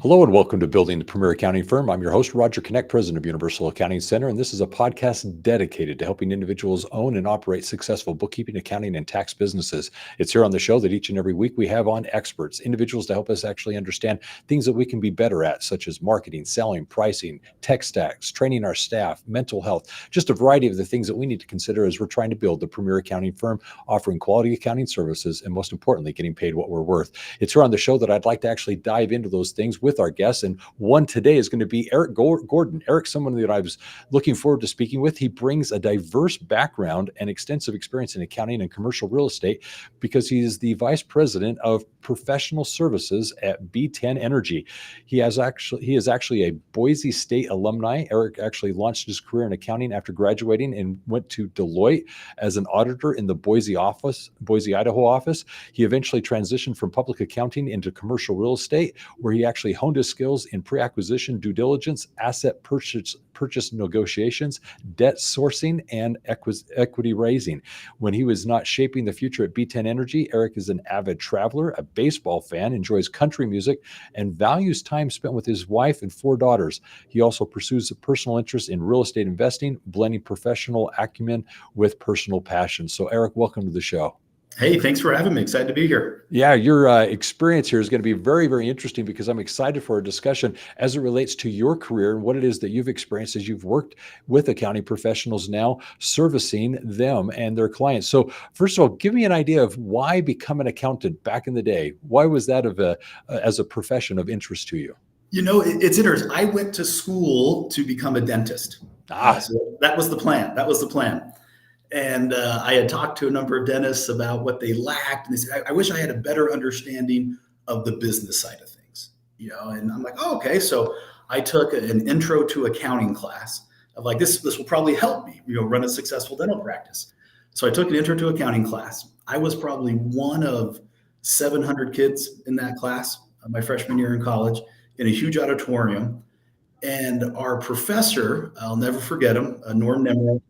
Hello and welcome to Building the Premier Accounting Firm. I'm your host, Roger Knecht, president of Universal Accounting Center, and this is a podcast dedicated to helping individuals own and operate successful bookkeeping, accounting, and tax businesses. It's here on the show that each and every week we have on experts, individuals to help us actually understand things that we can be better at, such as marketing, selling, pricing, tech stacks, training our staff, mental health, just a variety of the things that we need to consider as we're trying to build the premier accounting firm, offering quality accounting services, and most importantly, getting paid what we're worth. It's here on the show that I'd like to actually dive into those things with our guests. And one today is going to be Eric Gordon. Eric's someone that I was looking forward to speaking with. He brings a diverse background and extensive experience in accounting and commercial real estate because he is the vice president of professional services at B10 Energy. He is actually a Boise State alumni. Eric actually launched his career in accounting after graduating and went to Deloitte as an auditor in the Boise, Idaho office. He eventually transitioned from public accounting into commercial real estate, where he actually honed his skills in pre-acquisition due diligence, asset purchase negotiations, debt sourcing, and equity raising. When he was not shaping the future at B10 Energy, Eric is an avid traveler, a baseball fan, enjoys country music, and values time spent with his wife and 4 daughters. He also pursues a personal interest in real estate investing, blending professional acumen with personal passion. So Eric, welcome to the show. Hey, thanks for having me. Excited to be here. Yeah, your experience here is going to be very, very interesting because I'm excited for a discussion as it relates to your career and what it is that you've experienced as you've worked with accounting professionals now, servicing them and their clients. So first of all, give me an idea of why become an accountant back in the day. Why was that as a profession of interest to you? You know, it's interesting. I went to school to become a dentist. So that was the plan. And I had talked to a number of dentists about what they lacked. And they said, I wish I had a better understanding of the business side of things, and I'm like, oh, okay. So I took an intro to accounting class of like, this will probably help me, run a successful dental practice. So I took an intro to accounting class. I was probably one of 700 kids in that class, my freshman year in college, in a huge auditorium. And our professor, I'll never forget him, Norm Nemro,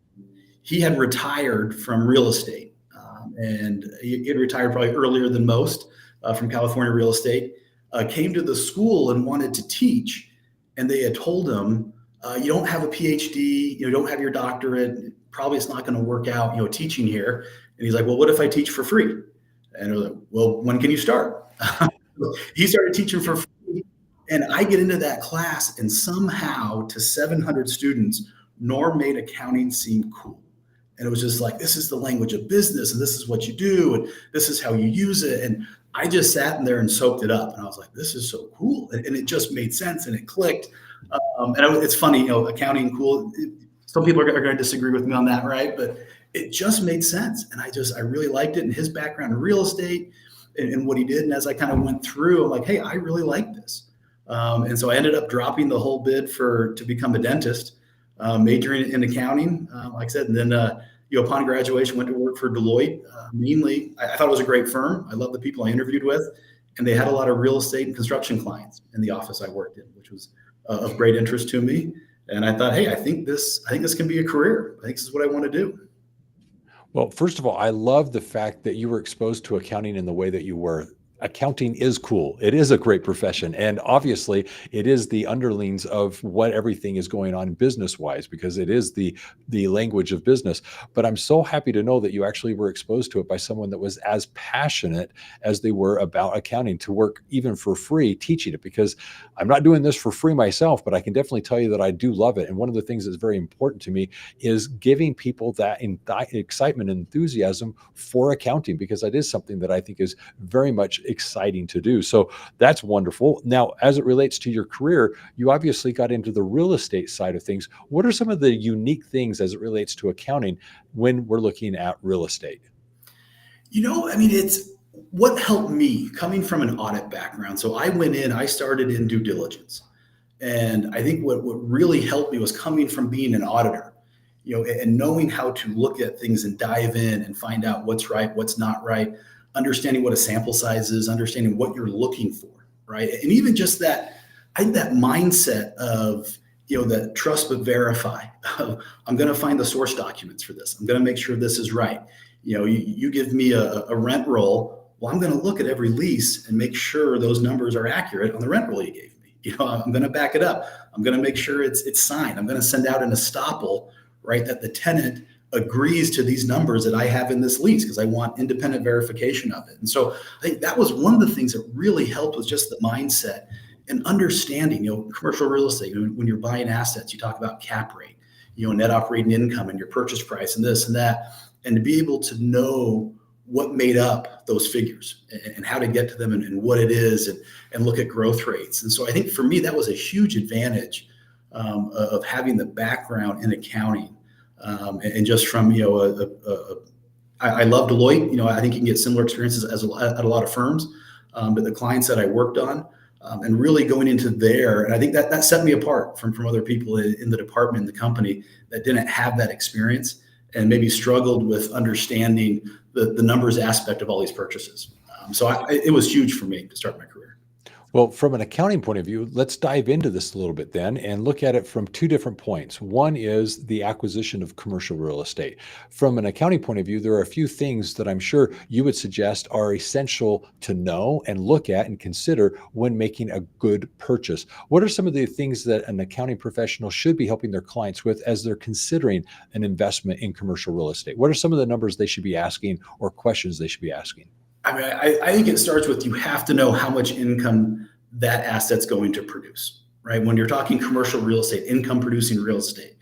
he had retired from real estate, and he had retired probably earlier than most from California real estate, came to the school and wanted to teach. And they had told him, you don't have a PhD, you don't have your doctorate, probably it's not going to work out, teaching here. And he's like, well, what if I teach for free? And they're like, well, when can you start? He started teaching for free. And I get into that class, and somehow to 700 students, Norm made accounting seem cool. And it was just like, this is the language of business, and this is what you do, and this is how you use it. And I just sat in there and soaked it up. And I was like, this is so cool. And it just made sense, and it clicked. It's funny, accounting cool. Some people are going to disagree with me on that, right? But it just made sense. And I really liked it, and his background in real estate and what he did. And as I kind of went through, I'm like, hey, I really like this. And so I ended up dropping the whole bid to become a dentist. Majoring in accounting, like I said, and then upon graduation, went to work for Deloitte. Mainly, I thought it was a great firm. I love the people I interviewed with, and they had a lot of real estate and construction clients in the office I worked in, which was of great interest to me. And I thought, hey, I think this can be a career. I think this is what I want to do. Well, first of all, I love the fact that you were exposed to accounting in the way that you were. Accounting is cool. It is a great profession. And obviously it is the underlings of what everything is going on business wise, because it is the language of business. But I'm so happy to know that you actually were exposed to it by someone that was as passionate as they were about accounting, to work even for free teaching it, because I'm not doing this for free myself, but I can definitely tell you that I do love it. And one of the things that's very important to me is giving people that excitement and enthusiasm for accounting, because that is something that I think is very much exciting to do. So that's wonderful. Now, as it relates to your career, you obviously got into the real estate side of things. What are some of the unique things as it relates to accounting when we're looking at real estate? It's what helped me coming from an audit background. So I started in due diligence. And I think what really helped me was coming from being an auditor, and knowing how to look at things and dive in and find out what's right, what's not right, understanding what a sample size is, understanding what you're looking for, right? And even just that, I think that mindset of, that trust but verify. I'm going to find the source documents for this. I'm going to make sure this is right. You give me a rent roll. Well, I'm going to look at every lease and make sure those numbers are accurate on the rent roll you gave me. I'm going to back it up. I'm going to make sure it's signed. I'm going to send out an estoppel, right, that the tenant agrees to these numbers that I have in this lease, because I want independent verification of it. And so I think that was one of the things that really helped, was just the mindset and understanding, commercial real estate. When you're buying assets, you talk about cap rate, net operating income and your purchase price and this and that, and to be able to know what made up those figures and how to get to them and what it is, and look at growth rates. And so I think for me, that was a huge advantage of having the background in accounting. And just from, I love Deloitte. I think you can get similar experiences at a lot of firms, but the clients that I worked on, and really going into there, and I think that set me apart from other people in the department, in the company, that didn't have that experience and maybe struggled with understanding the numbers aspect of all these purchases. So it was huge for me to start my career. Well, from an accounting point of view, let's dive into this a little bit then and look at it from two different points. One is the acquisition of commercial real estate. From an accounting point of view, there are a few things that I'm sure you would suggest are essential to know and look at and consider when making a good purchase. What are some of the things that an accounting professional should be helping their clients with as they're considering an investment in commercial real estate? What are some of the numbers they should be asking or questions they should be asking? I mean, I think it starts with, you have to know how much income that asset's going to produce, right? When you're talking commercial real estate, income producing real estate,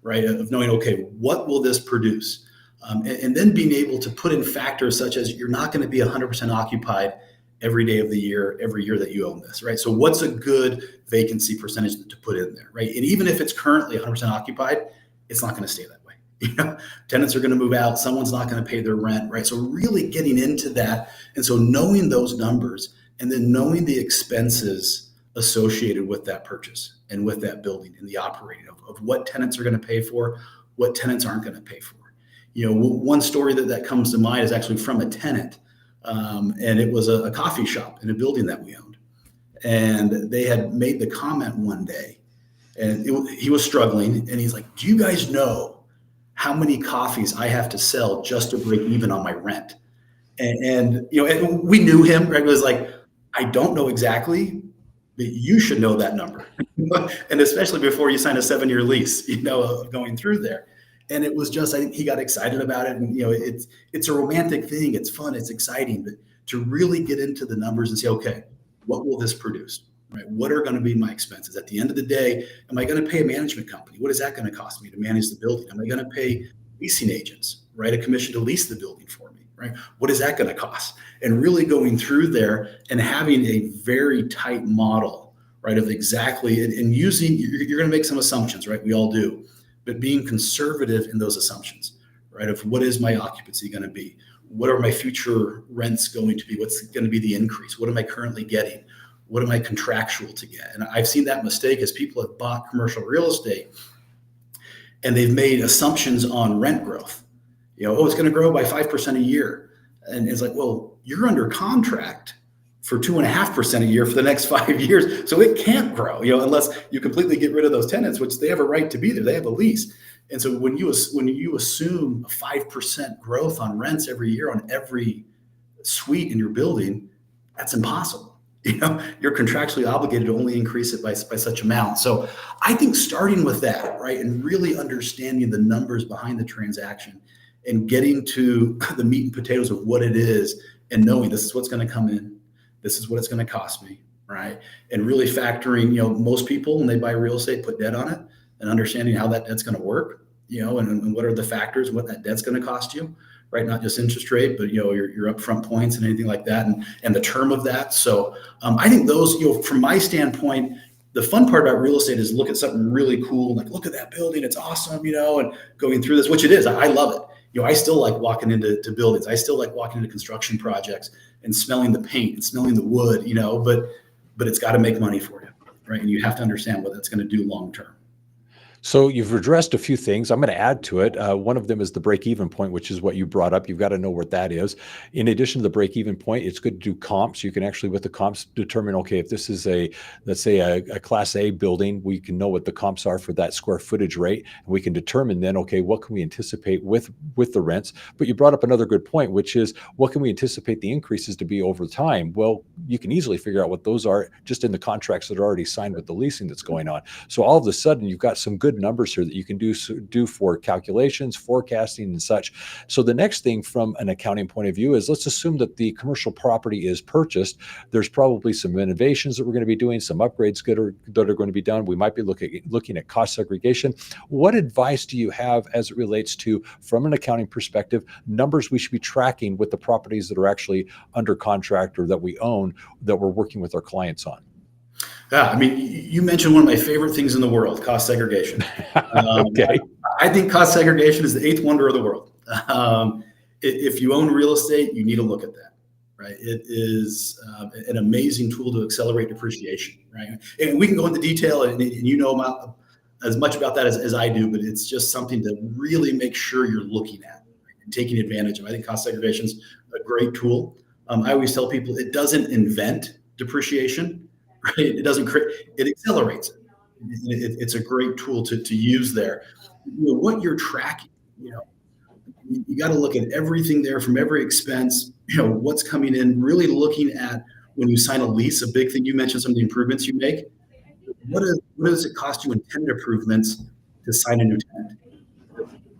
right? Of knowing, okay, what will this produce? And then being able to put in factors such as, you're not going to be 100% occupied every day of the year, every year that you own this, right? So what's a good vacancy percentage to put in there, right? And even if it's currently 100% occupied, it's not going to stay that way. Tenants are going to move out. Someone's not going to pay their rent, right? So really getting into that. And so knowing those numbers, and then knowing the expenses associated with that purchase and with that building and the operating of what tenants are going to pay for, what tenants aren't going to pay for. One story that comes to mind is actually from a tenant. And it was a coffee shop in a building that we owned. And they had made the comment one day, and he was struggling, and he's like, do you guys know how many coffees I have to sell just to break even on my rent? And we knew him. Greg was like, I don't know exactly, but you should know that number. And especially before you sign a 7-year lease, of going through there. And it was just, I think he got excited about it. And, it's a romantic thing. It's fun. It's exciting. But to really get into the numbers and say, okay, what will this produce? Right? What are going to be my expenses? At the end of the day, am I going to pay a management company? What is that going to cost me to manage the building? Am I going to pay leasing agents, right, a commission to lease the building for me, right? What is that going to cost? And really going through there and having a very tight model, right, of exactly, and using, you're going to make some assumptions, right? We all do, but being conservative in those assumptions, right, of what is my occupancy going to be? What are my future rents going to be? What's going to be the increase? What am I currently getting? What am I contractual to get? And I've seen that mistake as people have bought commercial real estate and they've made assumptions on rent growth. It's going to grow by 5% a year. And it's like, well, you're under contract for 2.5% a year for the next 5 years. So it can't grow, unless you completely get rid of those tenants, which they have a right to be there. They have a lease. And so when you assume a 5% growth on rents every year on every suite in your building, that's impossible. You're contractually obligated to only increase it by such amount. So I think starting with that, right, and really understanding the numbers behind the transaction and getting to the meat and potatoes of what it is, and knowing this is what's going to come in, this is what it's going to cost me, right? And really factoring, most people when they buy real estate put debt on it, and understanding how that debt's going to work, and what are the factors, what that debt's going to cost you. Right, not just interest rate, but your upfront points and anything like that, and the term of that. So I think those, from my standpoint, the fun part about real estate is look at something really cool, like look at that building, it's awesome, and going through this, which it is. I love it. I still like walking into buildings. I still like walking into construction projects and smelling the paint and smelling the wood, but it's got to make money for you, right? And you have to understand what that's going to do long term. So you've addressed a few things. I'm going to add to it. One of them is the break-even point, which is what you brought up. You've got to know what that is. In addition to the break-even point, it's good to do comps. You can actually, with the comps, determine, okay, if this is let's say a Class A building, we can know what the comps are for that square footage rate. And we can determine then, okay, what can we anticipate with the rents? But you brought up another good point, which is what can we anticipate the increases to be over time? Well, you can easily figure out what those are just in the contracts that are already signed with the leasing that's going on. So all of a sudden, you've got some good numbers here that you can do for calculations, forecasting, and such. So the next thing from an accounting point of view is, let's assume that the commercial property is purchased. There's probably some innovations that we're going to be doing, some upgrades that are going to be done. We might be looking at cost segregation. What advice do you have as it relates to, from an accounting perspective, numbers we should be tracking with the properties that are actually under contract or that we own, that we're working with our clients on? Yeah, I mean, you mentioned one of my favorite things in the world, cost segregation. Okay. I think cost segregation is the eighth wonder of the world. If you own real estate, you need to look at that, right? It is an amazing tool to accelerate depreciation, right? And we can go into detail, and you know about as much about that as I do, but it's just something to really make sure you're looking at, right, and taking advantage of. I think cost segregation is a great tool. I always tell people it doesn't invent depreciation. Right? It doesn't create, it accelerates it. It's a great tool to use there. What you're tracking, you got to look at everything there, from every expense, what's coming in, really looking at when you sign a lease. A big thing, you mentioned some of the improvements you make. What does it cost you in tenant improvements to sign a new tenant?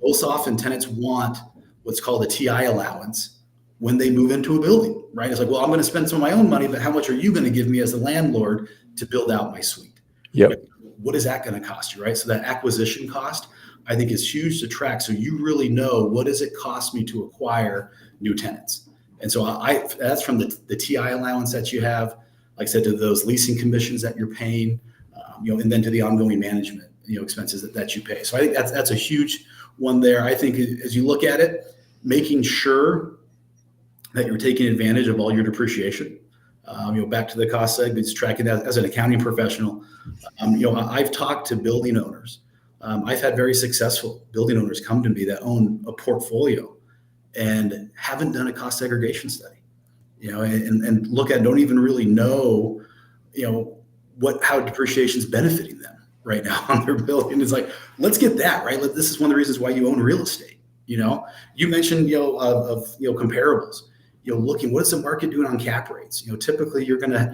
Most often tenants want what's called a TI allowance when they move into a building, right? It's like, well, I'm going to spend some of my own money, but how much are you going to give me as a landlord to build out my suite? Yep. What is that going to cost you, right? So that acquisition cost, I think, is huge to track. So you really know, what does it cost me to acquire new tenants? And so that's from the TI allowance that you have, like I said, to those leasing commissions that you're paying, and then to the ongoing management, expenses that you pay. So I think that's a huge one there. I think as you look at it, making sure that you're taking advantage of all your depreciation. Back to the cost segments, tracking that as an accounting professional. I've talked to building owners. I've had very successful building owners come to me that own a portfolio and haven't done a cost segregation study, and look at, don't even really know, how depreciation is benefiting them right now on their building. It's like, let's get that right. This is one of the reasons why you own real estate. You mentioned, comparables. Looking, what is the market doing on cap rates? Typically you're gonna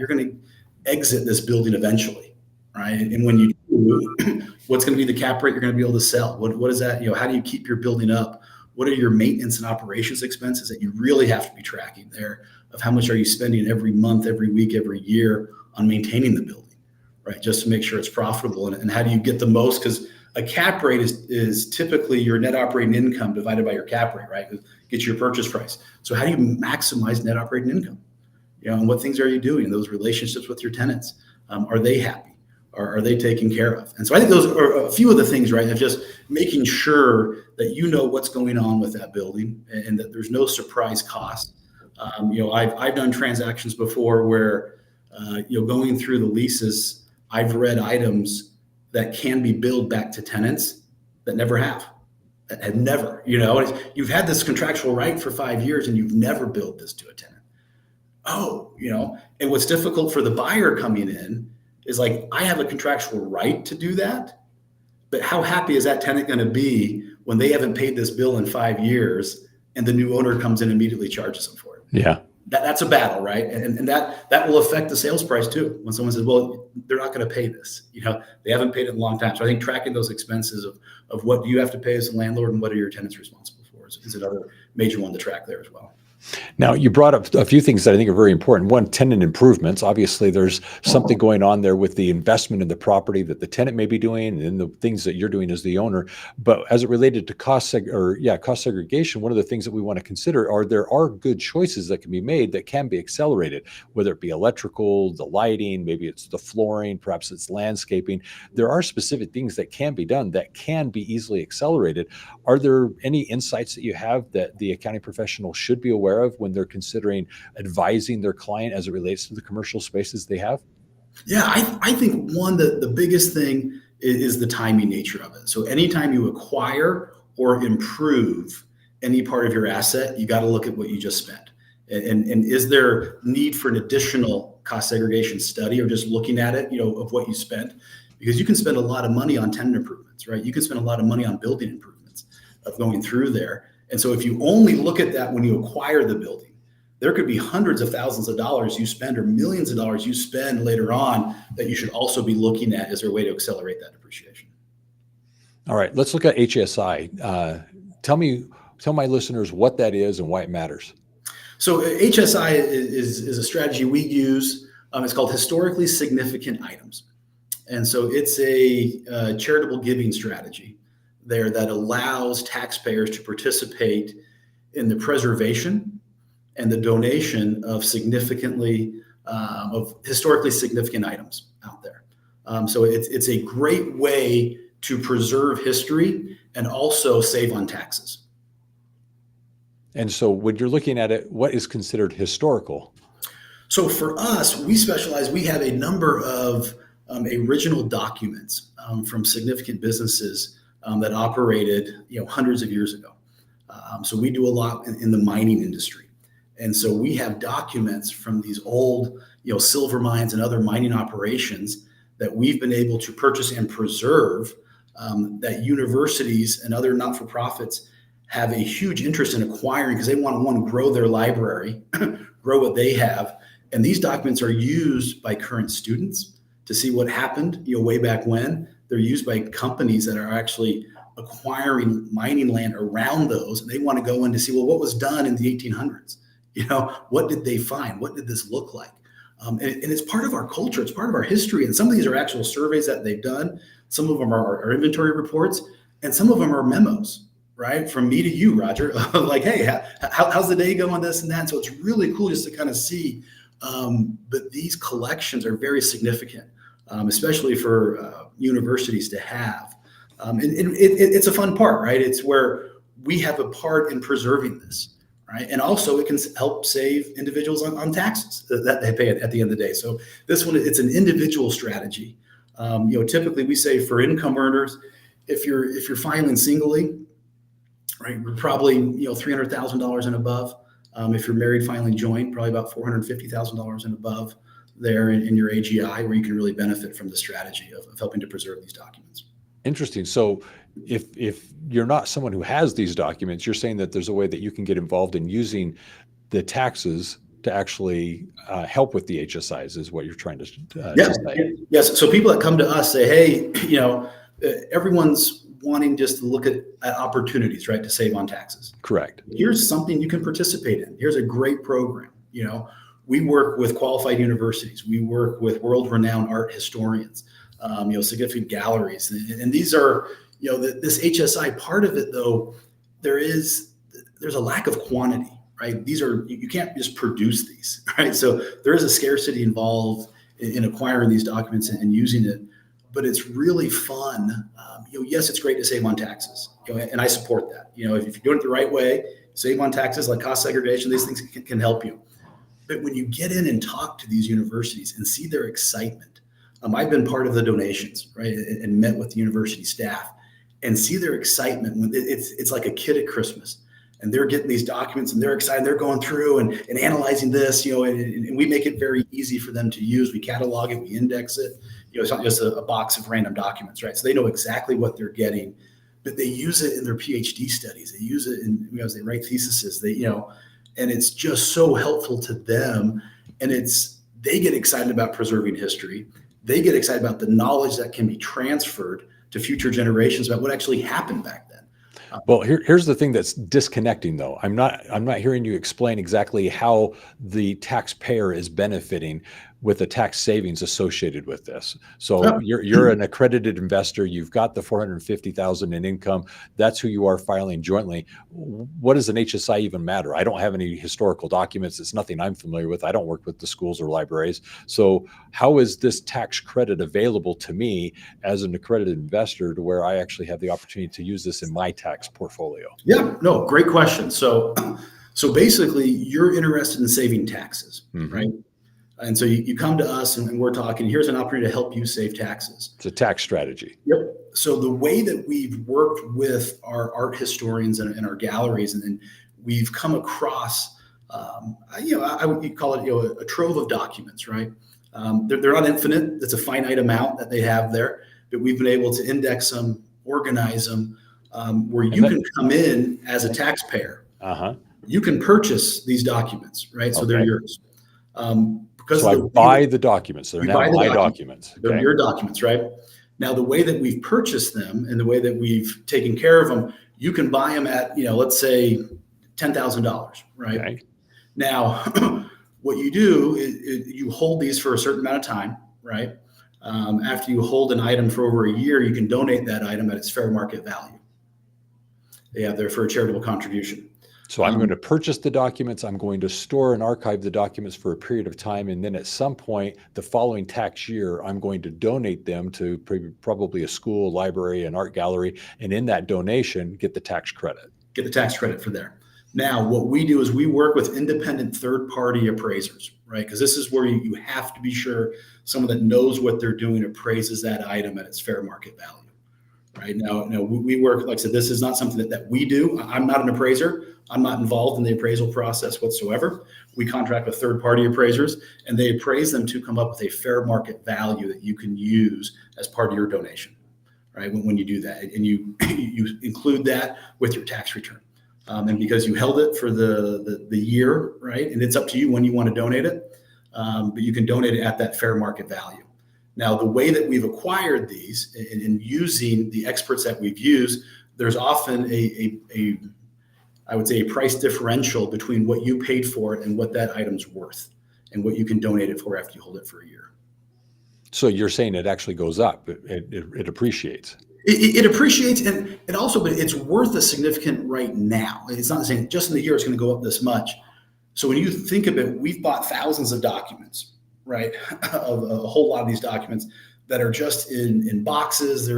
exit this building eventually, right? And when you do, what's going to be the cap rate you're going to be able to sell? What is that? How do you keep your building up? What are your maintenance and operations expenses that you really have to be tracking there? Of how much are you spending every month, every week, every year on maintaining the building, right? Just to make sure it's profitable. And how do you get the most? Because a cap rate is typically your net operating income divided by your cap rate, right? Get your purchase price. So how do you maximize net operating income? And what things are you doing? Those relationships with your tenants, are they happy? Are they taken care of? And so I think those are a few of the things, right? Of just making sure that you know what's going on with that building and that there's no surprise cost. I've done transactions before where, going through the leases, I've read items that can be billed back to tenants that never have. Had never, you've had this contractual right for 5 years and you've never billed this to a tenant. And what's difficult for the buyer coming in is like, I have a contractual right to do that, but how happy is that tenant going to be when they haven't paid this bill in 5 years and the new owner comes in and immediately charges them for it? Yeah. That's a battle, right? And that will affect the sales price too. When someone says, well, they're not going to pay this, they haven't paid it in a long time. So I think tracking those expenses of what do you have to pay as a landlord and what are your tenants responsible for is another major one to track there as well. Now, you brought up a few things that I think are very important. One, tenant improvements. Obviously, there's something going on there with the investment in the property that the tenant may be doing and the things that you're doing as the owner. But as it related to cost segregation, one of the things that we want to consider are there are good choices that can be made that can be accelerated, whether it be electrical, the lighting, maybe it's the flooring, perhaps it's landscaping. There are specific things that can be done that can be easily accelerated. Are there any insights that you have that the accounting professional should be aware of when they're considering advising their client as it relates to the commercial spaces they have? Yeah, I think the biggest thing is the timing nature of it. So anytime you acquire or improve any part of your asset, you got to look at what you just spent. And is there need for an additional cost segregation study, or just looking at it, of what you spent? Because you can spend a lot of money on tenant improvements, right? You can spend a lot of money on building improvements of going through there. And so if you only look at that when you acquire the building, there could be hundreds of thousands of dollars you spend or millions of dollars you spend later on that you should also be looking at. Is there a way to accelerate that depreciation? All right, let's look at HSI. Tell my listeners what that is and why it matters. So HSI is a strategy we use. It's called historically significant items. And so it's a charitable giving strategy there that allows taxpayers to participate in the preservation and the donation of historically significant items out there. So it's a great way to preserve history and also save on taxes. And so when you're looking at it, what is considered historical? So for us, we have a number of original documents from significant businesses that operated, hundreds of years ago. So we do a lot in the mining industry. And so we have documents from these old, silver mines and other mining operations that we've been able to purchase and preserve, that universities and other not-for-profits have a huge interest in acquiring, because they want to, grow their library, grow what they have. And these documents are used by current students to see what happened, way back when. They're used by companies that are actually acquiring mining land around those. And they want to go in to see, well, what was done in the 1800s? What did they find? What did this look like? And it's part of our culture. It's part of our history. And some of these are actual surveys that they've done. Some of them are inventory reports, and some of them are memos, right? From me to you, Roger, like, hey, how's the day going, this and that. So it's really cool just to kind of see. But these collections are very significant, especially for universities to have. And it's a fun part, right? It's where we have a part in preserving this. Right. And also it can help save individuals on taxes that they pay at the end of the day. So this one, it's an individual strategy. Typically we say for income earners, if you're filing singly, right, we're probably, $300,000 and above. If you're married filing joint, probably about $450,000 and above there in your AGI, where you can really benefit from the strategy of helping to preserve these documents. Interesting. So if you're not someone who has these documents, you're saying that there's a way that you can get involved in using the taxes to actually help with the HSIs, is what you're trying to say. Yes. So people that come to us say, hey, everyone's wanting just to look at opportunities, right, to save on taxes. Correct. Here's something you can participate in. Here's a great program. We work with qualified universities. We work with world-renowned art historians, significant galleries. And these are, this HSI part of it, though, there's a lack of quantity, right? You can't just produce these, right? So there is a scarcity involved in acquiring these documents and using it, but it's really fun. Yes, it's great to save on taxes, and I support that. If you're doing it the right way, save on taxes like cost segregation, these things can help you. But when you get in and talk to these universities and see their excitement, I've been part of the donations, right, and met with the university staff, and see their excitement when it's like a kid at Christmas, and they're getting these documents and they're excited. They're going through and analyzing this, and we make it very easy for them to use. We catalog it, we index it. It's not just a box of random documents, right? So they know exactly what they're getting, but they use it in their PhD studies. They use it in, as they write theses, and it's just so helpful to them. And they get excited about preserving history. They get excited about the knowledge that can be transferred to future generations about what actually happened back then. Well, here's the thing that's disconnecting, though. I'm not hearing you explain exactly how the taxpayer is benefiting with the tax savings associated with this. So you're an accredited investor. You've got the $450,000 in income. That's who you are filing jointly. What does an HSI even matter? I don't have any historical documents. It's nothing I'm familiar with. I don't work with the schools or libraries. So how is this tax credit available to me as an accredited investor to where I actually have the opportunity to use this in my tax portfolio? Yeah, no, great question. So basically you're interested in saving taxes, right? And so you come to us and we're talking, here's an opportunity to help you save taxes. It's a tax strategy. Yep. So the way that we've worked with our art historians and our galleries, and we've come across, I would call it, a trove of documents, right? They're not infinite. It's a finite amount that they have there, but we've been able to index them, organize them, where you can come in as a taxpayer. You can purchase these documents, right? So they're yours. So I buy the documents. They're now my documents. They're your documents, right? Now, the way that we've purchased them and the way that we've taken care of them, you can buy them at, let's say $10,000, right? Okay. Now, what you do is you hold these for a certain amount of time, right? After you hold an item for over a year, you can donate that item at its fair market value. They have there for a charitable contribution. So I'm going to purchase the documents. I'm going to store and archive the documents for a period of time. And then at some point, the following tax year, I'm going to donate them to probably a school, library, an art gallery. And in that donation, get the tax credit. Get the tax credit for there. Now, what we do is we work with independent third-party appraisers, right? Because this is where you have to be sure someone that knows what they're doing appraises that item at its fair market value. Right now, we work, like I said, this is not something that we do. I'm not an appraiser. I'm not involved in the appraisal process whatsoever. We contract with third-party appraisers, and they appraise them to come up with a fair market value that you can use as part of your donation, right? When you do that, and you include that with your tax return, and because you held it for the year, right? And it's up to you when you want to donate it, but you can donate it at that fair market value. Now, the way that we've acquired these and using the experts that we've used, there's often I would say a price differential between what you paid for it and what that item's worth and what you can donate it for after you hold it for a year. So you're saying it actually goes up, it appreciates. It appreciates, and also, but it's worth a significant right now. It's not saying just in the year it's going to go up this much. So when you think of it, we've bought thousands of documents, right? Of a whole lot of these documents that are just in boxes.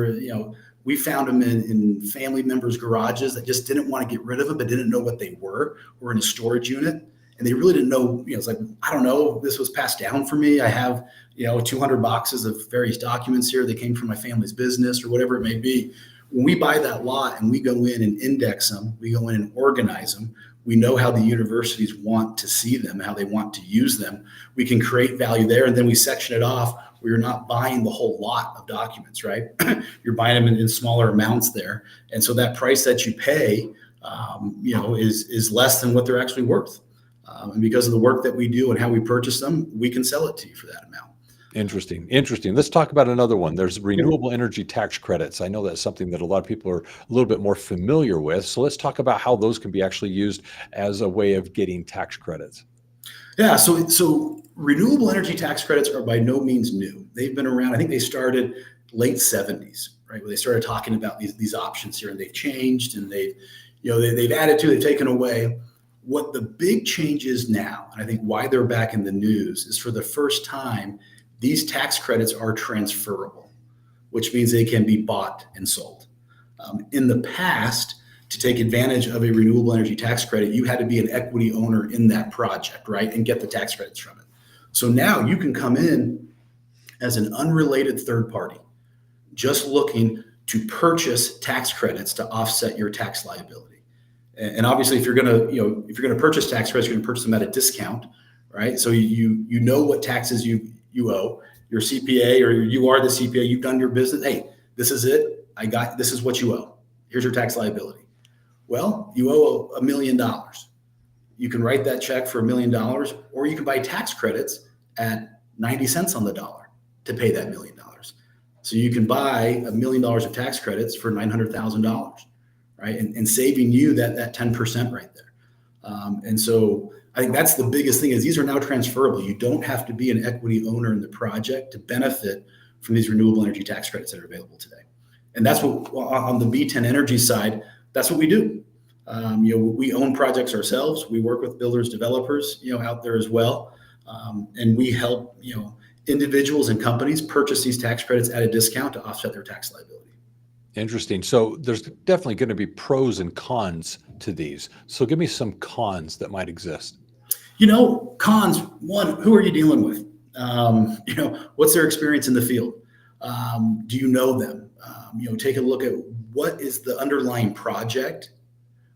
We found them in family members' garages that just didn't want to get rid of them, but didn't know what they were in a storage unit. And they really didn't know, it's like, I don't know, this was passed down for me. I have, 200 boxes of various documents here that came from my family's business or whatever it may be. When we buy that lot and we go in and index them, we go in and organize them, we know how the universities want to see them, how they want to use them. We can create value there, and then we section it off where you're not buying the whole lot of documents, right? You're buying them in smaller amounts there. And so that price that you pay, is less than what they're actually worth. And because of the work that we do and how we purchase them, we can sell it to you for that amount. Interesting. Let's talk about another one. There's renewable energy tax credits. I know that's something that a lot of people are a little bit more familiar with. So let's talk about how those can be actually used as a way of getting tax credits. Yeah. So renewable energy tax credits are by no means new. They've been around. I think they started late 70s, right? Where they started talking about these options here, and they've changed, and they've added to, they've taken away. What the big change is now, and I think why they're back in the news, is for the first time, these tax credits are transferable, which means they can be bought and sold. In the past, to take advantage of a renewable energy tax credit, you had to be an equity owner in that project, right? And get the tax credits from it. So now you can come in as an unrelated third party, just looking to purchase tax credits to offset your tax liability. And obviously, if you're going to purchase tax credits, you're going to purchase them at a discount, right? So you know what taxes you owe. Your CPA, or you are the CPA, you've done your business. Hey, this is it. This is what you owe. Here's your tax liability. Well, you owe $1 million. You can write that check for $1 million, or you can buy tax credits at 90 cents on the dollar to pay that $1 million. So you can buy $1 million of tax credits for $900,000, right? And saving you that 10% right there. And so I think that's the biggest thing, is these are now transferable. You don't have to be an equity owner in the project to benefit from these renewable energy tax credits that are available today. And that's what, on the B10 Energy side, that's what we do. We own projects ourselves. We work with builders, developers, out there as well. And we help, individuals and companies purchase these tax credits at a discount to offset their tax liability. Interesting. So there's definitely going to be pros and cons to these. So give me some cons that might exist. Cons, one, who are you dealing with? What's their experience in the field? Do you know them? Take a look at what is the underlying project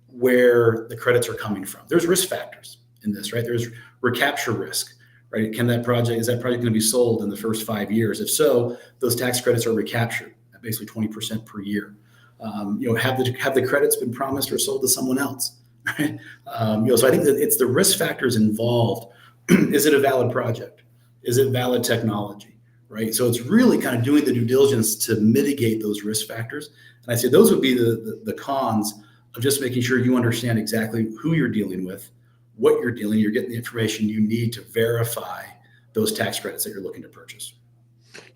where the credits are coming from. There's risk factors in this, right? There's recapture risk, right? Is that project going to be sold in the first 5 years? If so, those tax credits are recaptured at basically 20% per year. Have the credits been promised or sold to someone else? Right? So I think that it's the risk factors involved. Is it a valid project? Is it valid technology? Right. So it's really kind of doing the due diligence to mitigate those risk factors. And I say those would be the cons of just making sure you understand exactly who you're dealing with, what you're getting the information you need to verify those tax credits that you're looking to purchase.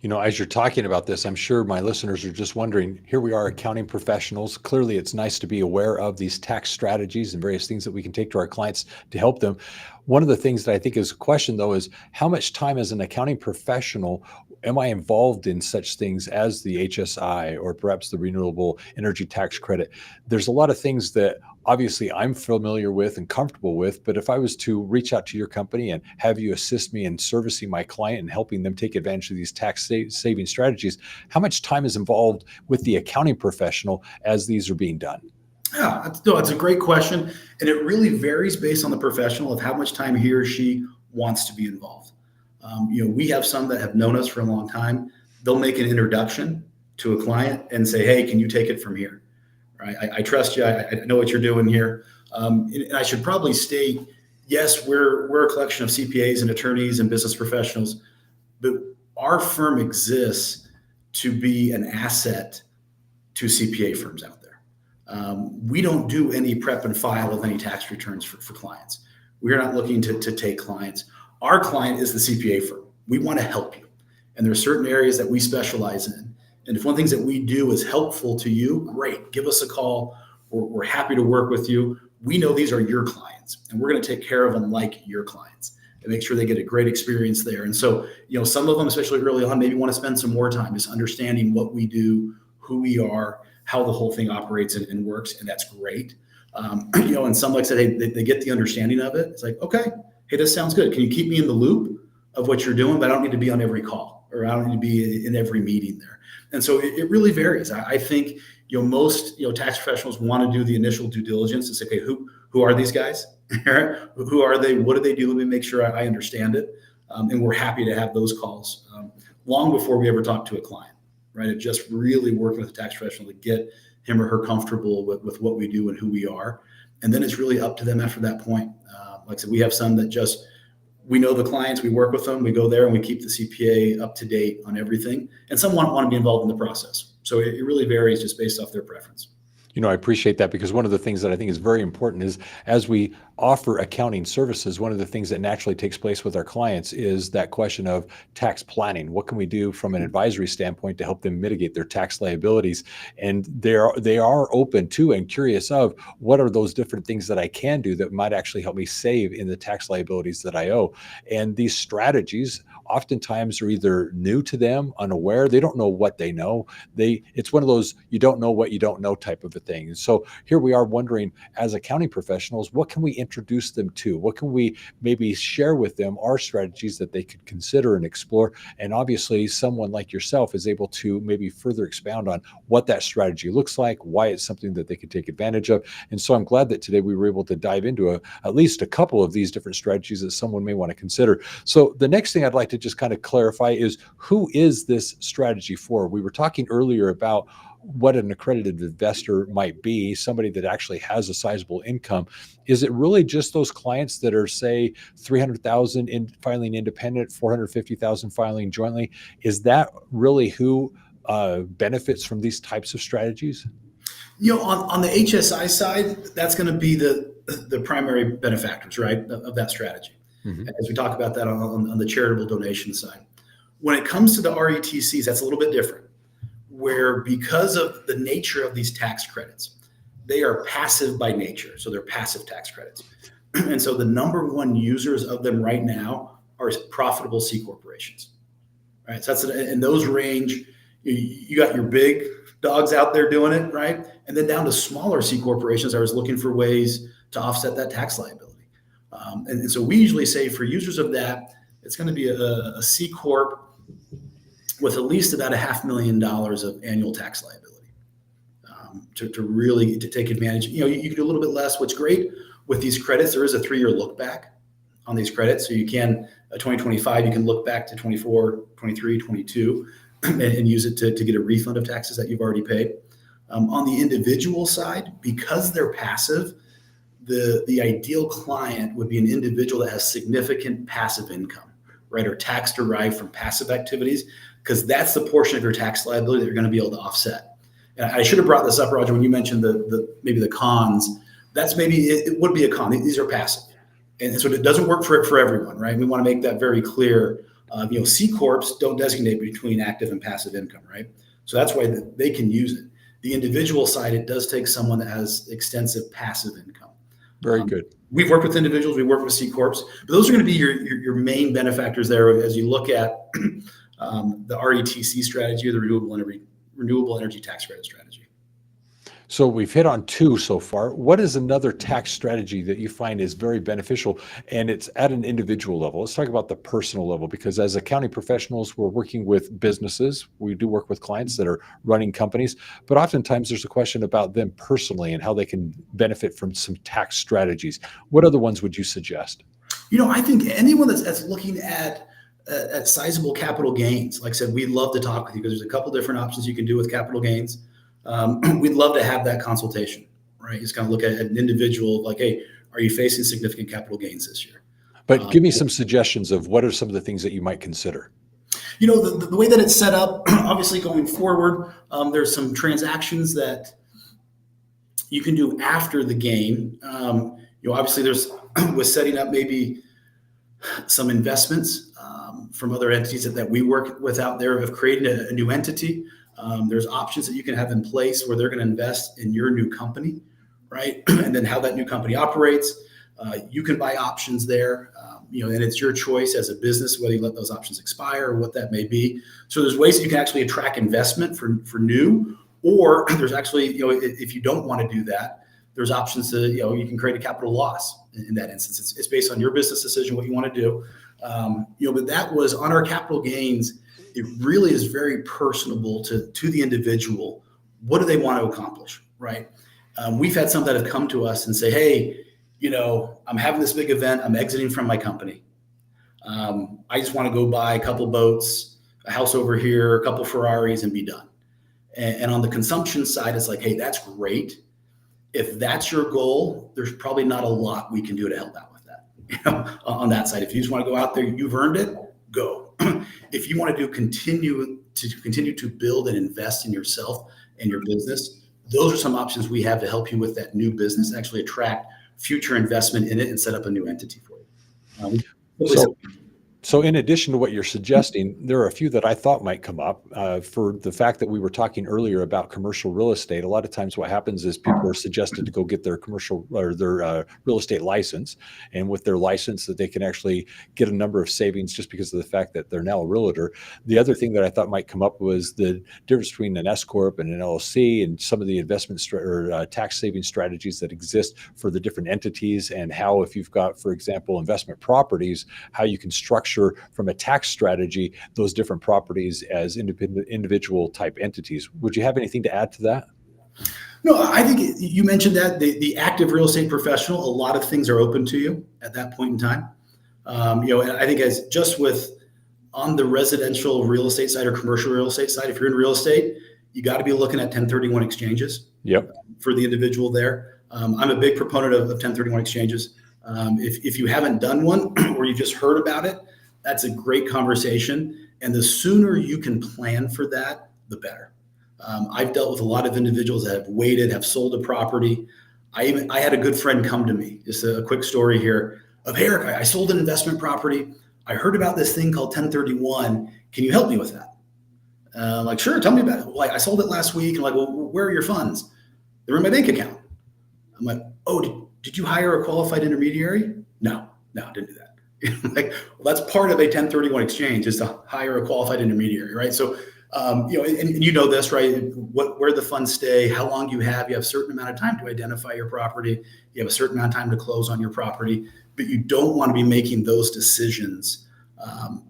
As you're talking about this, I'm sure my listeners are just wondering, here we are, accounting professionals. Clearly, it's nice to be aware of these tax strategies and various things that we can take to our clients to help them. One of the things that I think is a question, though, is how much time as an accounting professional am I involved in such things as the HSI or perhaps the renewable energy tax credit? There's a lot of things that obviously I'm familiar with and comfortable with, but if I was to reach out to your company and have you assist me in servicing my client and helping them take advantage of these tax saving strategies, how much time is involved with the accounting professional as these are being done? Yeah, it's a great question. And it really varies based on the professional of how much time he or she wants to be involved. We have some that have known us for a long time. They'll make an introduction to a client and say, hey, can you take it from here? Right? I trust you. I know what you're doing here. And I should probably state, yes, we're a collection of CPAs and attorneys and business professionals, but our firm exists to be an asset to CPA firms out there. We don't do any prep and file of any tax returns for clients. We're not looking to take clients. Our client is the CPA firm. We want to help you. And there are certain areas that we specialize in. And if one of the things that we do is helpful to you, great, give us a call. We're happy to work with you. We know these are your clients, and we're going to take care of them like your clients and make sure they get a great experience there. And so, some of them, especially early on, maybe want to spend some more time just understanding what we do, who we are, how the whole thing operates and works, and that's great. And some, like I said, hey, they get the understanding of it. It's like, okay, hey, this sounds good. Can you keep me in the loop of what you're doing? But I don't need to be on every call, or I don't need to be in every meeting there. And so it really varies. I think most tax professionals want to do the initial due diligence and say, okay, who are these guys? Who are they? What do they do? Let me make sure I understand it. And we're happy to have those calls long before we ever talk to a client. Right? It just really working with a tax professional to get him or her comfortable with what we do and who we are. And then it's really up to them after that point. Like I said, we have some that we know the clients, we work with them, we go there and we keep the CPA up to date on everything. And some want to be involved in the process. So it really varies just based off their preference. I appreciate that, because one of the things that I think is very important is as we offer accounting services, one of the things that naturally takes place with our clients is that question of tax planning. What can we do from an advisory standpoint to help them mitigate their tax liabilities? And they are open to and curious of what are those different things that I can do that might actually help me save in the tax liabilities that I owe. And these strategies oftentimes are either new to them, unaware, they don't know what they know. It's one of those you don't know what you don't know type of a thing. And so here we are wondering, as accounting professionals, what can we introduce them to? What can we maybe share with them, our strategies that they could consider and explore? And obviously someone like yourself is able to maybe further expound on what that strategy looks like, why it's something that they could take advantage of. And so I'm glad that today we were able to dive into at least a couple of these different strategies that someone may want to consider. So the next thing I'd like to just kind of clarify is, who is this strategy for? We were talking earlier about what an accredited investor might be, somebody that actually has a sizable income. Is it really just those clients that are, say, 300,000 in filing independent, 450,000 filing jointly? Is that really who benefits from these types of strategies? On the HSI side, that's going to be the primary benefactors, right, of that strategy. Mm-hmm. As we talk about that on the charitable donation side. When it comes to the RETCs, that's a little bit different, where because of the nature of these tax credits, they are passive by nature. So they're passive tax credits. And so the number one users of them right now are profitable C corporations. Right. So and those range, you got your big dogs out there doing it, right? And then down to smaller C corporations, I was looking for ways to offset that tax liability. And so we usually say for users of that, it's going to be a C corp with at least about $500,000 of annual tax liability. To really take advantage. You can do a little bit less. What's great with these credits, there is a 3-year look back on these credits. So you can, 2025, you can look back to 24, 23, 22 and use it to get a refund of taxes that you've already paid. On the individual side, because they're passive, the ideal client would be an individual that has significant passive income, right? Or tax derived from passive activities, because that's the portion of your tax liability that you're going to be able to offset. And I should have brought this up, Roger, when you mentioned maybe the cons. That's maybe it would be a con. These are passive, and so it doesn't work for everyone, right? We want to make that very clear. C corps don't designate between active and passive income, right? So that's why they can use it. The individual side, it does take someone that has extensive passive income. Very good. We've worked with individuals, we work with C corps, but those are going to be your main benefactors there as you look at the RETC strategy or the renewable energy tax credit strategy. So we've hit on 2 so far. What is another tax strategy that you find is very beneficial, and it's at an individual level? Let's talk about the personal level, because as accounting professionals, we're working with businesses. We do work with clients that are running companies, but oftentimes there's a question about them personally and how they can benefit from some tax strategies. What other ones would you suggest? I think anyone that's looking at sizable capital gains, like I said, we'd love to talk with you because there's a couple different options you can do with capital gains. We'd love to have that consultation, right? Just kind of look at an individual, like, hey, are you facing significant capital gains this year? But give me some suggestions of what are some of the things that you might consider. The way that it's set up, obviously going forward, there's some transactions that you can do after the gain. Obviously there's with setting up maybe some investments from other entities that we work with out there of creating a new entity. There's options that you can have in place where they're going to invest in your new company, right? And then how that new company operates. You can buy options there, and it's your choice as a business whether you let those options expire or what that may be. So there's ways that you can actually attract investment for new, or there's actually, if you don't want to do that, there's options to, you can create a capital loss in that instance. It's based on your business decision, what you want to do. But that was on our capital gains. It really is very personable to the individual. What do they want to accomplish, right? We've had some that have come to us and say, hey, I'm having this big event. I'm exiting from my company. I just want to go buy a couple boats, a house over here, a couple Ferraris, and be done. And on the consumption side, it's like, hey, that's great. If that's your goal, there's probably not a lot we can do to help out with that. On that side, if you just want to go out there, you've earned it, go. If you want to continue to build and invest in yourself and your business, those are some options we have to help you with that new business, actually attract future investment in it and set up a new entity for you. So in addition to what you're suggesting, there are a few that I thought might come up for the fact that we were talking earlier about commercial real estate. A lot of times what happens is people are suggested to go get their commercial or their real estate license. And with their license that they can actually get a number of savings just because of the fact that they're now a realtor. The other thing that I thought might come up was the difference between an S Corp and an LLC and some of the investment tax saving strategies that exist for the different entities, and how, if you've got, for example, investment properties, how you can structure from a tax strategy those different properties as individual type entities. Would you have anything to add to that? No, I think you mentioned that the active real estate professional, a lot of things are open to you at that point in time. And I think as just with on the residential real estate side or commercial real estate side, if you're in real estate, you got to be looking at 1031 exchanges. Yep. For the individual there. I'm a big proponent of 1031 exchanges. If you haven't done one or you just heard about it, that's a great conversation. And the sooner you can plan for that, the better. I've dealt with a lot of individuals that have waited, have sold a property. I had a good friend come to me, just a quick story here of, hey, Eric, I sold an investment property. I heard about this thing called 1031. Can you help me with that? Like, sure, tell me about it. Like, I sold it last week. And like, well, where are your funds? They're in my bank account. I'm like, oh, did you hire a qualified intermediary? No, didn't do that. Like, well, that's part of a 1031 exchange, is to hire a qualified intermediary, right? So, and you know this, right? Where the funds stay, how long you have a certain amount of time to identify your property. You have a certain amount of time to close on your property, but you don't want to be making those decisions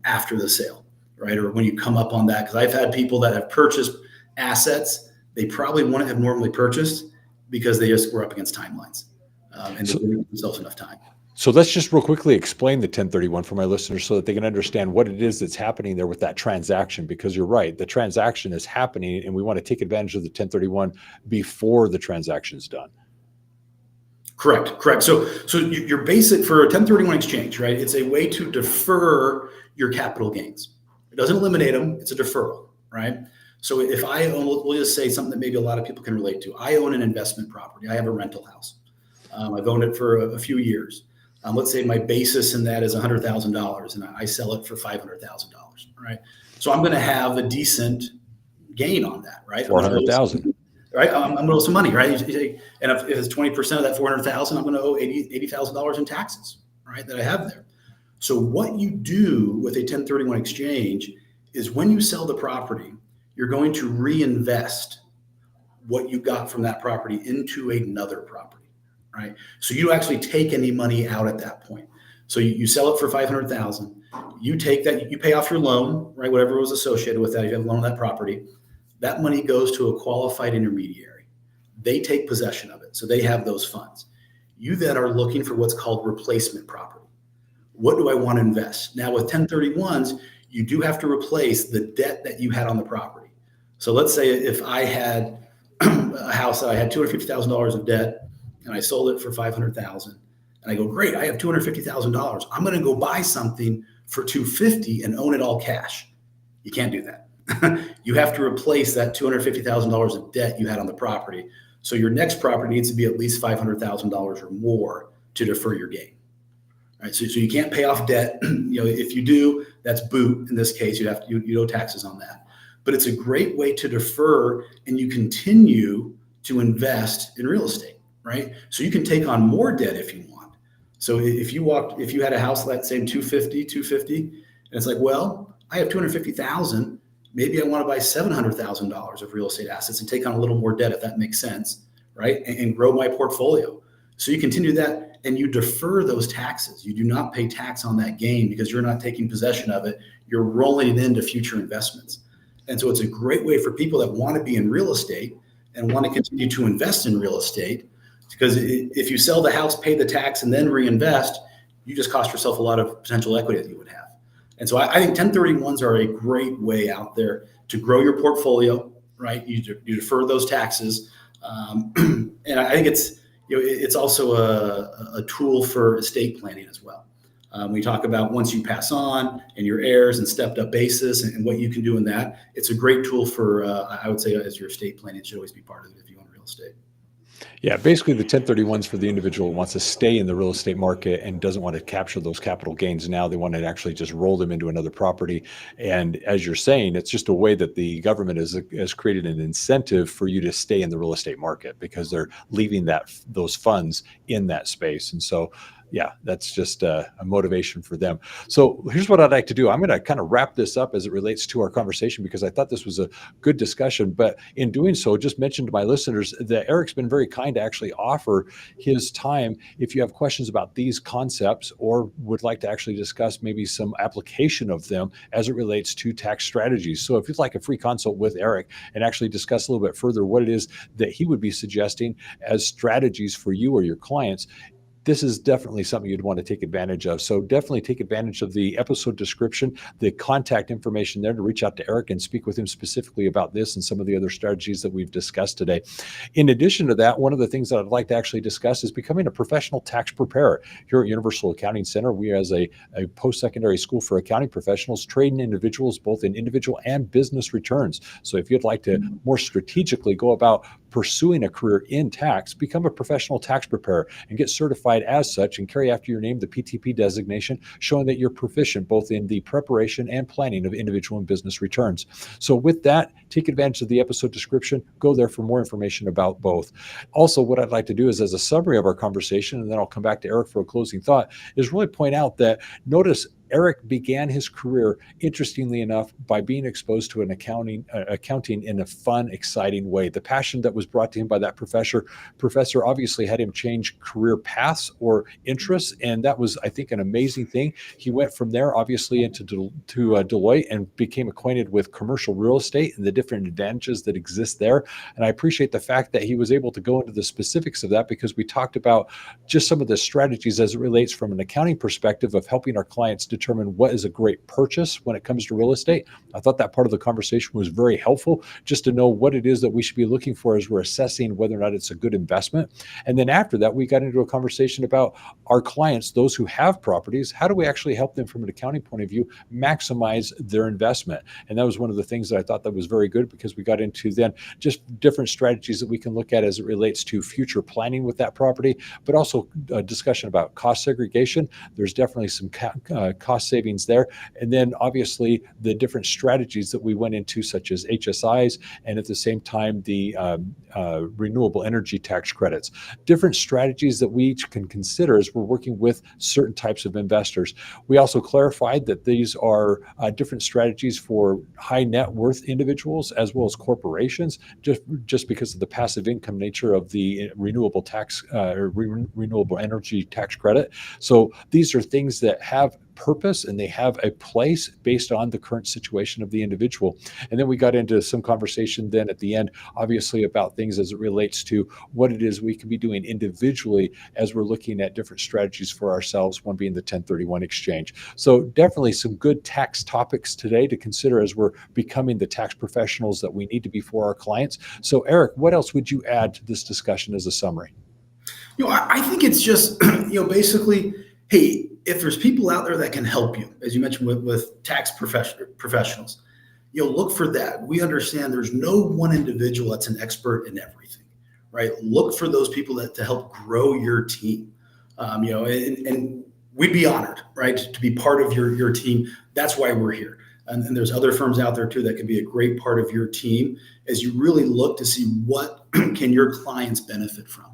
after the sale, right? Or when you come up on that, because I've had people that have purchased assets they probably wouldn't have normally purchased because they just were up against timelines and they didn't give themselves enough time. So let's just real quickly explain the 1031 for my listeners so that they can understand what it is that's happening there with that transaction, because you're right, the transaction is happening and we want to take advantage of the 1031 before the transaction is done. Correct. So your basic for a 1031 exchange, right? It's a way to defer your capital gains. It doesn't eliminate them. It's a deferral, right? So if I own, we'll just say something that maybe a lot of people can relate to. I own an investment property. I have a rental house. I've owned it for a few years. Let's say my basis in that is $100,000 and I sell it for $500,000, right? So I'm going to have a decent gain on that, right? 400,000. Right, I'm going to owe some money, right? And if it's 20% of that 400,000, I'm going to owe $80,000 in taxes, right? That I have there. So what you do with a 1031 exchange is when you sell the property, you're going to reinvest what you got from that property into another property, right? So you don't actually take any money out at that point. So you sell it for $500,000. You take that, you pay off your loan, right? Whatever was associated with that. If you have a loan on that property. That money goes to a qualified intermediary. They take possession of it. So they have those funds. You then are looking for what's called replacement property. What do I want to invest? Now with 1031s, you do have to replace the debt that you had on the property. So let's say if I had a house that I had $250,000 of debt and I sold it for $500,000 and I go, great, I have $250,000. I'm going to go buy something for $250,000 and own it all cash. You can't do that. You have to replace that $250,000 of debt you had on the property. So your next property needs to be at least $500,000 or more to defer your gain. Right? So you can't pay off debt. If you do, that's boot. In this case, you owe taxes on that. But it's a great way to defer, and you continue to invest in real estate, right? So you can take on more debt if you want. So if you had a house, let's say $250,000, and it's like, well, I have $250,000. Maybe I want to buy $700,000 of real estate assets and take on a little more debt, if that makes sense, right? And grow my portfolio. So you continue that and you defer those taxes. You do not pay tax on that gain because you're not taking possession of it. You're rolling it into future investments. And so it's a great way for people that want to be in real estate and want to continue to invest in real estate, because if you sell the house, pay the tax, and then reinvest, you just cost yourself a lot of potential equity that you would have. And so I think 1031s are a great way out there to grow your portfolio, right? You defer those taxes. And I think it's also a tool for estate planning as well. We talk about once you pass on and your heirs and stepped up basis and what you can do in that. It's a great tool for, I would say, as your estate planning, it should always be part of it if you own real estate. Yeah, basically the 1031s for the individual who wants to stay in the real estate market and doesn't want to capture those capital gains now. They want to actually just roll them into another property. And as you're saying, it's just a way that the government has created an incentive for you to stay in the real estate market because they're leaving those funds in that space. And so yeah, that's just a motivation for them. So here's what I'd like to do. I'm going to kind of wrap this up as it relates to our conversation because I thought this was a good discussion. But in doing so, just mention to my listeners that Eric's been very kind to actually offer his time. If you have questions about these concepts or would like to actually discuss maybe some application of them as it relates to tax strategies. So if you'd like a free consult with Eric and actually discuss a little bit further what it is that he would be suggesting as strategies for you or your clients, this is definitely something you'd want to take advantage of. So definitely take advantage of the episode description, the contact information there to reach out to Eric and speak with him specifically about this and some of the other strategies that we've discussed today. In addition to that, one of the things that I'd like to actually discuss is becoming a professional tax preparer. Here at Universal Accounting Center, we as a post-secondary school for accounting professionals train individuals both in individual and business returns. So if you'd like to more strategically go about pursuing a career in tax, become a professional tax preparer and get certified as such and carry after your name the PTP designation, showing that you're proficient both in the preparation and planning of individual and business returns. So with that, take advantage of the episode description. Go there for more information about both. Also, what I'd like to do is, as a summary of our conversation, and then I'll come back to Eric for a closing thought, is really point out that notice Eric began his career, interestingly enough, by being exposed to an accounting in a fun, exciting way. The passion that was brought to him by that professor obviously had him change career paths or interests, and that was, I think, an amazing thing. He went from there, obviously, into Deloitte and became acquainted with commercial real estate and the different advantages that exist there. And I appreciate the fact that he was able to go into the specifics of that, because we talked about just some of the strategies as it relates from an accounting perspective of helping our clients determine what is a great purchase when it comes to real estate. I thought that part of the conversation was very helpful, just to know what it is that we should be looking for as we're assessing whether or not it's a good investment. And then after that, we got into a conversation about our clients, those who have properties. How do we actually help them from an accounting point of view maximize their investment? And that was one of the things that I thought that was very good, because we got into then just different strategies that we can look at as it relates to future planning with that property, but also a discussion about cost segregation. There's definitely some cost savings there. And then obviously the different strategies that we went into, such as HSIs, and at the same time, the renewable energy tax credits, different strategies that we each can consider as we're working with certain types of investors. We also clarified that these are different strategies for high net worth individuals as well as corporations, just because of the passive income nature of the renewable renewable energy tax credit. So these are things that have purpose and they have a place based on the current situation of the individual. And then we got into some conversation then at the end, obviously, about things as it relates to what it is we can be doing individually as we're looking at different strategies for ourselves, one being the 1031 exchange. So definitely some good tax topics today to consider as we're becoming the tax professionals that we need to be for our clients. So Eric, what else would you add to this discussion as a summary? I think it's just, basically, hey, if there's people out there that can help you, as you mentioned with tax professionals, look for that. We understand there's no one individual that's an expert in everything, right? Look for those people to help grow your team, and we'd be honored, right, to be part of your team. That's why we're here. And there's other firms out there too that can be a great part of your team as you really look to see what can your clients benefit from.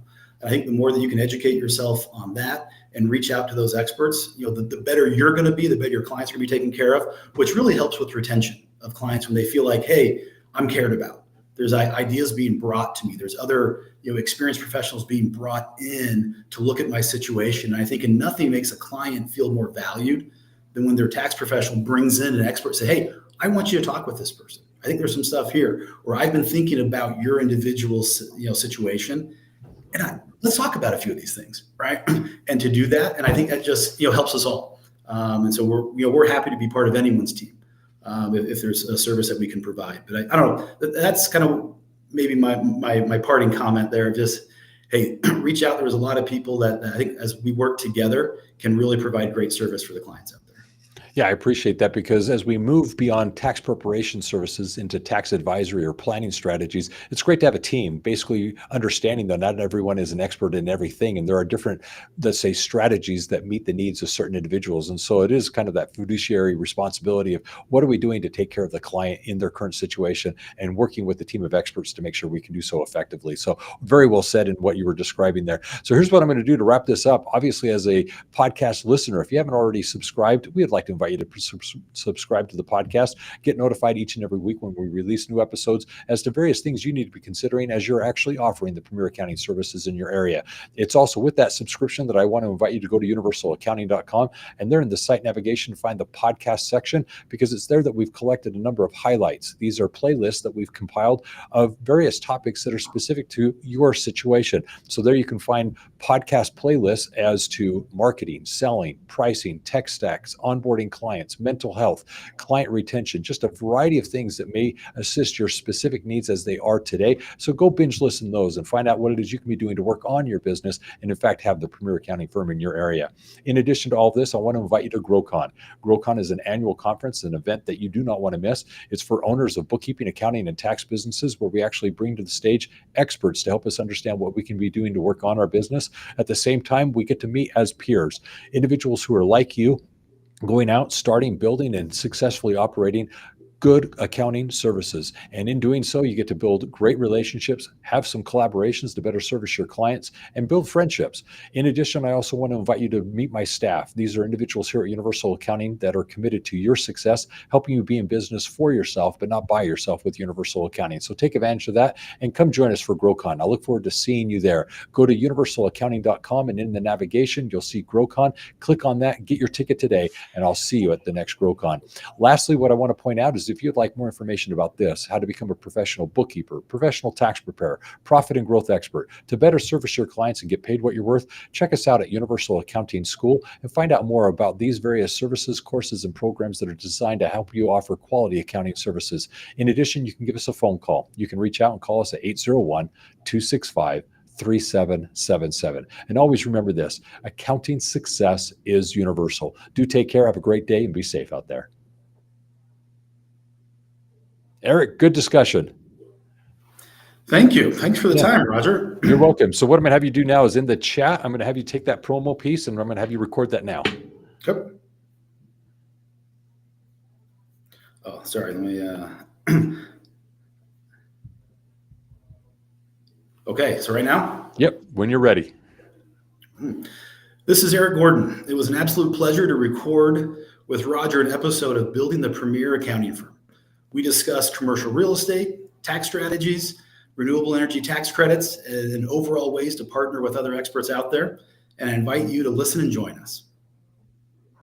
I think the more that you can educate yourself on that and reach out to those experts, the better you're going to be, the better your clients are going to be taken care of, which really helps with retention of clients when they feel like, hey, I'm cared about. There's ideas being brought to me. There's other, experienced professionals being brought in to look at my situation. And I think nothing makes a client feel more valued than when their tax professional brings in an expert and say, hey, I want you to talk with this person. I think there's some stuff here, or I've been thinking about your individual, situation. And let's talk about a few of these things, right? And to do that, and I think that just helps us all. And so we're happy to be part of anyone's team if there's a service that we can provide. But I don't know. That's kind of maybe my parting comment there. Just hey, reach out. There's a lot of people that I think as we work together can really provide great service for the clients out there. Yeah, I appreciate that, because as we move beyond tax preparation services into tax advisory or planning strategies, it's great to have a team, basically understanding that not everyone is an expert in everything. And there are different, let's say, strategies that meet the needs of certain individuals. And so it is kind of that fiduciary responsibility of what are we doing to take care of the client in their current situation and working with the team of experts to make sure we can do so effectively. So very well said in what you were describing there. So here's what I'm going to do to wrap this up. Obviously, as a podcast listener, if you haven't already subscribed, we'd like to invite you to subscribe to the podcast, get notified each and every week when we release new episodes as to various things you need to be considering as you're actually offering the premier accounting services in your area. It's also with that subscription that I want to invite you to go to universalaccounting.com, and there in the site navigation, find the podcast section, because it's there that we've collected a number of highlights. These are playlists that we've compiled of various topics that are specific to your situation. So there you can find podcast playlists as to marketing, selling, pricing, tech stacks, onboarding clients, mental health, client retention, just a variety of things that may assist your specific needs as they are today. So go binge listen those and find out what it is you can be doing to work on your business and, in fact, have the premier accounting firm in your area. In addition to all of this, I want to invite you to GrowCon. GrowCon is an annual conference, an event that you do not want to miss. It's for owners of bookkeeping, accounting, and tax businesses, where we actually bring to the stage experts to help us understand what we can be doing to work on our business. At the same time, we get to meet as peers, individuals who are like you, going out, starting, building, and successfully operating good accounting services. And in doing so, you get to build great relationships, have some collaborations to better service your clients, and build friendships. In addition, I also want to invite you to meet my staff. These are individuals here at Universal Accounting that are committed to your success, helping you be in business for yourself, but not by yourself with Universal Accounting. So take advantage of that and come join us for GrowCon. I look forward to seeing you there. Go to universalaccounting.com, and in the navigation, you'll see GrowCon. Click on that, get your ticket today, and I'll see you at the next GrowCon. Lastly, what I want to point out is if you'd like more information about this, how to become a professional bookkeeper, professional tax preparer, profit and growth expert, to better service your clients and get paid what you're worth, check us out at Universal Accounting School and find out more about these various services, courses, and programs that are designed to help you offer quality accounting services. In addition, you can give us a phone call. You can reach out and call us at 801-265-3777. And always remember this, accounting success is universal. Do take care, have a great day, and be safe out there. Eric, good discussion. Thank you. Thanks for the time, Roger. You're welcome. So what I'm going to have you do now is in the chat, I'm going to have you take that promo piece and I'm going to have you record that now. Yep. Oh, sorry. Let me, okay. So right now? Yep. When you're ready. This is Eric Gordon. It was an absolute pleasure to record with Roger an episode of Building the Premier Accounting Firm. We discussed commercial real estate, tax strategies, renewable energy tax credits, and overall ways to partner with other experts out there. And I invite you to listen and join us.